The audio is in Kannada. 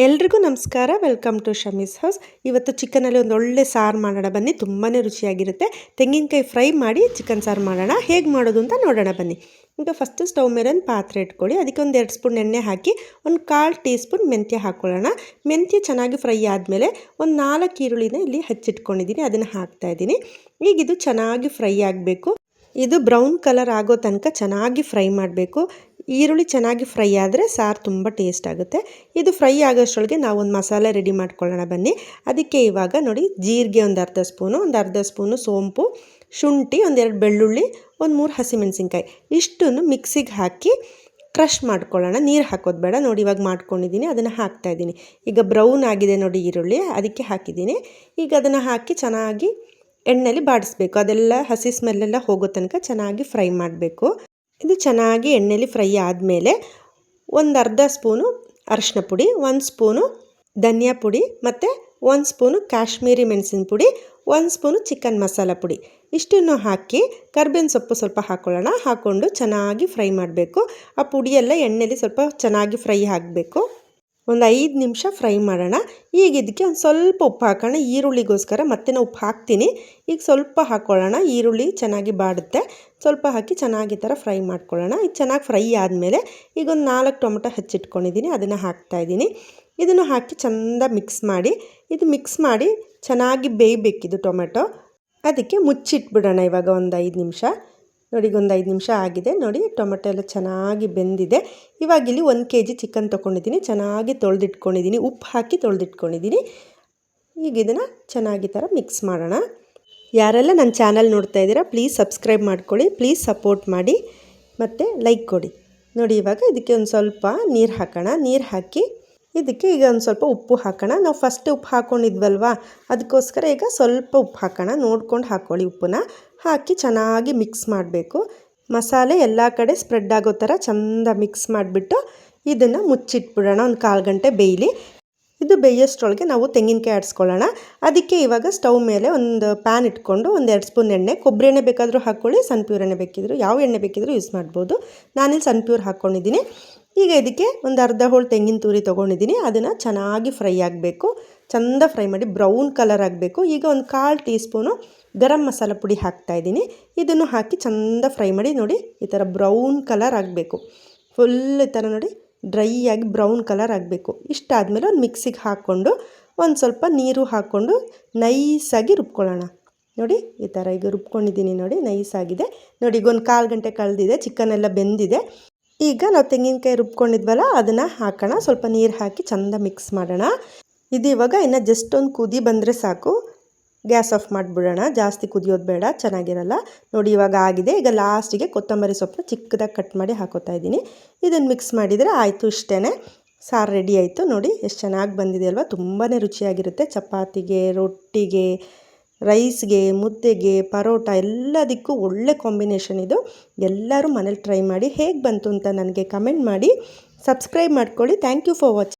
ಎಲ್ರಿಗೂ ನಮಸ್ಕಾರ. Welcome to Shami's house. ಇವತ್ತು ಚಿಕನಲ್ಲಿ ಒಂದು ಒಳ್ಳೆ ಸಾರು ಮಾಡೋಣ ಬನ್ನಿ. ತುಂಬಾ ರುಚಿಯಾಗಿರುತ್ತೆ. ತೆಂಗಿನಕಾಯಿ ಫ್ರೈ ಮಾಡಿ ಚಿಕನ್ ಸಾರು ಮಾಡೋಣ. ಹೇಗೆ ಮಾಡೋದು ಅಂತ ನೋಡೋಣ ಬನ್ನಿ. ಈಗ ಫಸ್ಟು ಸ್ಟವ್ ಮೇಲೆ ಒಂದು ಪಾತ್ರೆ ಇಟ್ಕೊಳ್ಳಿ. ಅದಕ್ಕೆ ಒಂದು 2 ಸ್ಪೂನ್ ಎಣ್ಣೆ ಹಾಕಿ ಒಂದು 1/4 ಟೀ ಸ್ಪೂನ್ ಮೆಂತ್ಯ ಹಾಕ್ಕೊಳ್ಳೋಣ. ಮೆಂತ್ಯ ಚೆನ್ನಾಗಿ ಫ್ರೈ ಆದಮೇಲೆ ಒಂದು 4 ಈರುಳ್ಳಿನ ಇಲ್ಲಿ ಹಚ್ಚಿಟ್ಕೊಂಡಿದ್ದೀನಿ, ಅದನ್ನು ಹಾಕ್ತಾಯಿದ್ದೀನಿ. ಈಗ ಇದು ಚೆನ್ನಾಗಿ ಫ್ರೈ ಆಗಬೇಕು. ಇದು ಬ್ರೌನ್ ಕಲರ್ ಆಗೋ ತನಕ ಚೆನ್ನಾಗಿ ಫ್ರೈ ಮಾಡಬೇಕು. ಈರುಳ್ಳಿ ಚೆನ್ನಾಗಿ ಫ್ರೈ ಆದರೆ ಸಾರು ತುಂಬ ಟೇಸ್ಟ್ ಆಗುತ್ತೆ. ಇದು ಫ್ರೈ ಆಗೋಷ್ಟರೊಳಗೆ ನಾವು ಒಂದು ಮಸಾಲೆ ರೆಡಿ ಮಾಡ್ಕೊಳ್ಳೋಣ ಬನ್ನಿ. ಅದಕ್ಕೆ ಇವಾಗ ನೋಡಿ, ಜೀರಿಗೆ ಒಂದು ಅರ್ಧ ಸ್ಪೂನು ಸೋಂಪು, ಶುಂಠಿ, 2 ಬೆಳ್ಳುಳ್ಳಿ, 3 ಹಸಿಮೆಣಸಿನ್ಕಾಯಿ ಇಷ್ಟನ್ನು ಮಿಕ್ಸಿಗೆ ಹಾಕಿ ಕ್ರಷ್ ಮಾಡ್ಕೊಳ್ಳೋಣ. ನೀರು ಹಾಕೋದು ಬೇಡ. ನೋಡಿ ಇವಾಗ ಮಾಡ್ಕೊಂಡಿದ್ದೀನಿ, ಅದನ್ನು ಹಾಕ್ತಾಯಿದ್ದೀನಿ. ಈಗ ಬ್ರೌನ್ ಆಗಿದೆ ನೋಡಿ ಈರುಳ್ಳಿ, ಅದಕ್ಕೆ ಹಾಕಿದ್ದೀನಿ. ಈಗ ಅದನ್ನು ಹಾಕಿ ಚೆನ್ನಾಗಿ ಎಣ್ಣೆಲಿ ಬಾಡಿಸ್ಬೇಕು. ಅದೆಲ್ಲ ಹಸಿ ಸ್ಮೆಲ್ಲೆಲ್ಲ ಹೋಗೋ ತನಕ ಚೆನ್ನಾಗಿ ಫ್ರೈ ಮಾಡಬೇಕು. ಇದು ಚೆನ್ನಾಗಿ ಎಣ್ಣೆಲಿ ಫ್ರೈ ಆದಮೇಲೆ ಒಂದು ಅರ್ಧ ಸ್ಪೂನು ಅರಿಶಿನ ಪುಡಿ, 1 ಸ್ಪೂನು ಧನಿಯಾ ಪುಡಿ ಮತ್ತು 1 ಸ್ಪೂನು ಕಾಶ್ಮೀರಿ ಮೆಣಸಿನ ಪುಡಿ, 1 ಸ್ಪೂನು ಚಿಕನ್ ಮಸಾಲ ಪುಡಿ ಇಷ್ಟನ್ನು ಹಾಕಿ ಕರ್ಬೇವಿನ ಸೊಪ್ಪು ಸ್ವಲ್ಪ ಹಾಕ್ಕೊಳ್ಳೋಣ. ಹಾಕ್ಕೊಂಡು ಚೆನ್ನಾಗಿ ಫ್ರೈ ಮಾಡಬೇಕು. ಆ ಪುಡಿಯೆಲ್ಲ ಎಣ್ಣೆಲಿ ಸ್ವಲ್ಪ ಚೆನ್ನಾಗಿ ಫ್ರೈ ಆಗಬೇಕು. ಒಂದು 5 ನಿಮಿಷ ಫ್ರೈ ಮಾಡೋಣ. ಈಗ ಇದಕ್ಕೆ ಒಂದು ಸ್ವಲ್ಪ ಉಪ್ಪು ಹಾಕೋಣ. ಈರುಳ್ಳಿಗೋಸ್ಕರ ಮತ್ತೆ ನಾನು ಉಪ್ಪು ಹಾಕ್ತೀನಿ. ಈಗ ಸ್ವಲ್ಪ ಹಾಕ್ಕೊಳ್ಳೋಣ. ಈರುಳ್ಳಿ ಚೆನ್ನಾಗಿ ಬಾಡುತ್ತೆ. ಸ್ವಲ್ಪ ಹಾಕಿ ಚೆನ್ನಾಗಿ ಈ ಥರ ಫ್ರೈ ಮಾಡ್ಕೊಳ್ಳೋಣ. ಈಗ ಚೆನ್ನಾಗಿ ಫ್ರೈ ಆದಮೇಲೆ ಈಗ ಒಂದು 4 ಟೊಮೆಟೊ ಹಚ್ಚಿಟ್ಕೊಂಡಿದ್ದೀನಿ, ಅದನ್ನು ಹಾಕ್ತಾಯಿದ್ದೀನಿ. ಇದನ್ನು ಹಾಕಿ ಚೆಂದ ಮಿಕ್ಸ್ ಮಾಡಿ ಚೆನ್ನಾಗಿ ಬೇಯಬೇಕಿದು ಟೊಮೆಟೊ. ಅದಕ್ಕೆ ಮುಚ್ಚಿಟ್ಬಿಡೋಣ ಇವಾಗ ಒಂದು 5 ನಿಮಿಷ. ನೋಡಿ ಈಗ ಒಂದು 5 ನಿಮಿಷ ಆಗಿದೆ. ನೋಡಿ ಟೊಮೆಟೊ ಎಲ್ಲ ಚೆನ್ನಾಗಿ ಬೆಂದಿದೆ. ಇವಾಗ ಇಲ್ಲಿ 1 kg ಚಿಕನ್ ತೊಗೊಂಡಿದ್ದೀನಿ, ಚೆನ್ನಾಗಿ ತೊಳೆದಿಟ್ಕೊಂಡಿದ್ದೀನಿ, ಉಪ್ಪು ಹಾಕಿ ತೊಳೆದಿಟ್ಕೊಂಡಿದ್ದೀನಿ. ಈಗ ಇದನ್ನು ಚೆನ್ನಾಗಿ ಥರ ಮಿಕ್ಸ್ ಮಾಡೋಣ. ಯಾರೆಲ್ಲ ನನ್ನ ಚಾನಲ್ ನೋಡ್ತಾ ಇದ್ದೀರಾ ಪ್ಲೀಸ್ ಸಬ್ಸ್ಕ್ರೈಬ್ ಮಾಡ್ಕೊಳ್ಳಿ, ಪ್ಲೀಸ್ ಸಪೋರ್ಟ್ ಮಾಡಿ ಮತ್ತು ಲೈಕ್ ಕೊಡಿ. ನೋಡಿ ಇವಾಗ ಇದಕ್ಕೆ ಒಂದು ಸ್ವಲ್ಪ ನೀರು ಹಾಕೋಣ. ನೀರು ಹಾಕಿ ಇದಕ್ಕೆ ಈಗ ಒಂದು ಸ್ವಲ್ಪ ಉಪ್ಪು ಹಾಕೋಣ. ನಾವು ಫಸ್ಟ್ ಉಪ್ಪು ಹಾಕ್ಕೊಂಡಿದ್ವಲ್ವ, ಅದಕ್ಕೋಸ್ಕರ ಈಗ ಸ್ವಲ್ಪ ಉಪ್ಪು ಹಾಕೋಣ. ನೋಡ್ಕೊಂಡು ಹಾಕ್ಕೊಳ್ಳಿ. ಉಪ್ಪನ್ನ ಹಾಕಿ ಚೆನ್ನಾಗಿ ಮಿಕ್ಸ್ ಮಾಡಬೇಕು. ಮಸಾಲೆ ಎಲ್ಲ ಕಡೆ ಸ್ಪ್ರೆಡ್ ಆಗೋ ಥರ ಚೆಂದ ಮಿಕ್ಸ್ ಮಾಡಿಬಿಟ್ಟು ಇದನ್ನು ಮುಚ್ಚಿಟ್ಬಿಡೋಣ. ಒಂದು 1/4 ಗಂಟೆ ಬೇಯಲಿ. ಇದು ಬೇಯೋಷ್ಟರೊಳಗೆ ನಾವು ತೆಂಗಿನಕಾಯಿ ಆಡಿಸ್ಕೊಳ್ಳೋಣ. ಅದಕ್ಕೆ ಇವಾಗ ಸ್ಟವ್ ಮೇಲೆ ಒಂದು ಪ್ಯಾನ್ ಇಟ್ಕೊಂಡು 2 ಸ್ಪೂನ್ ಎಣ್ಣೆ, ಕೊಬ್ಬರಿ ಎಣ್ಣೆ ಬೇಕಾದರೂ ಹಾಕ್ಕೊಳ್ಳಿ, ಸನ್ಪ್ಯೂರ್ ಎಣ್ಣೆ ಬೇಕಿದ್ರು, ಯಾವ ಎಣ್ಣೆ ಬೇಕಿದ್ರೂ ಯೂಸ್ ಮಾಡ್ಬೋದು. ನಾನಿಲ್ಲಿ ಸನ್ಪ್ಯೂರ್ ಹಾಕ್ಕೊಂಡಿದ್ದೀನಿ. ಈಗ ಇದಕ್ಕೆ ಒಂದು ಅರ್ಧ ಹೋಳು ತೆಂಗಿನ ತುರಿ ತೊಗೊಂಡಿದ್ದೀನಿ, ಅದನ್ನು ಚೆನ್ನಾಗಿ ಫ್ರೈ ಆಗಬೇಕು. ಚೆಂದ ಫ್ರೈ ಮಾಡಿ ಬ್ರೌನ್ ಕಲರ್ ಆಗಬೇಕು. ಈಗ ಒಂದು 1/4 ಟೀ ಸ್ಪೂನು ಗರಂ ಮಸಾಲ ಪುಡಿ ಹಾಕ್ತಾಯಿದ್ದೀನಿ. ಇದನ್ನು ಹಾಕಿ ಚೆಂದ ಫ್ರೈ ಮಾಡಿ. ನೋಡಿ ಈ ಥರ ಬ್ರೌನ್ ಕಲರ್ ಆಗಬೇಕು. ಫುಲ್ ಈ ಥರ ನೋಡಿ ಡ್ರೈ ಆಗಿ ಬ್ರೌನ್ ಕಲರ್ ಆಗಬೇಕು. ಇಷ್ಟಾದಮೇಲೆ ಒಂದು ಮಿಕ್ಸಿಗೆ ಹಾಕ್ಕೊಂಡು ಒಂದು ಸ್ವಲ್ಪ ನೀರು ಹಾಕ್ಕೊಂಡು ನೈಸಾಗಿ ರುಬ್ಕೊಳ್ಳೋಣ. ನೋಡಿ ಈ ಥರ ಈಗ ರುಬ್ಕೊಂಡಿದ್ದೀನಿ. ನೋಡಿ ನೈಸಾಗಿದೆ. ನೋಡಿ ಈಗ ಒಂದು 1/4 ಗಂಟೆ ಕಳೆದಿದೆ, ಚಿಕನ್ ಎಲ್ಲ ಬೆಂದಿದೆ. ಈಗ ನಾವು ತೆಂಗಿನಕಾಯಿ ರುಬ್ಕೊಂಡಿದ್ವಲ್ಲ ಅದನ್ನು ಹಾಕೋಣ. ಸ್ವಲ್ಪ ನೀರು ಹಾಕಿ ಚೆಂದ ಮಿಕ್ಸ್ ಮಾಡೋಣ. ಇದು ಇವಾಗ ಇನ್ನು ಜಸ್ಟ್ ಒಂದು ಕುದಿ ಬಂದರೆ ಸಾಕು, ಗ್ಯಾಸ್ ಆಫ್ ಮಾಡಿಬಿಡೋಣ. ಜಾಸ್ತಿ ಕುದಿಯೋದು ಬೇಡ, ಚೆನ್ನಾಗಿರಲ್ಲ. ನೋಡಿ ಇವಾಗ ಆಗಿದೆ. ಈಗ ಲಾಸ್ಟಿಗೆ ಕೊತ್ತಂಬರಿ ಸೊಪ್ಪು ಚಿಕ್ಕದಾಗಿ ಕಟ್ ಮಾಡಿ ಹಾಕೋತಾ ಇದ್ದೀನಿ. ಇದನ್ನು ಮಿಕ್ಸ್ ಮಾಡಿದರೆ ಆಯಿತು, ಇಷ್ಟೇ ಸಾರು ರೆಡಿ ಆಯಿತು. ನೋಡಿ ಎಷ್ಟು ಚೆನ್ನಾಗಿ ಬಂದಿದೆ ಅಲ್ವಾ. ತುಂಬಾ ರುಚಿಯಾಗಿರುತ್ತೆ. ಚಪಾತಿಗೆ, ರೊಟ್ಟಿಗೆ, ರೈಸ್ಗೆ, ಮುದ್ದೆಗೆ, ಪರೋಟ ಎಲ್ಲದಕ್ಕೂ ಒಳ್ಳೆ ಕಾಂಬಿನೇಷನ್ ಇದು. ಎಲ್ಲರೂ ಮನೇಲಿ ಟ್ರೈ ಮಾಡಿ ಹೇಗೆ ಬಂತು ಅಂತ ನನಗೆ ಕಮೆಂಟ್ ಮಾಡಿ. ಸಬ್ಸ್ಕ್ರೈಬ್ ಮಾಡ್ಕೊಳ್ಳಿ. Thank you for watching.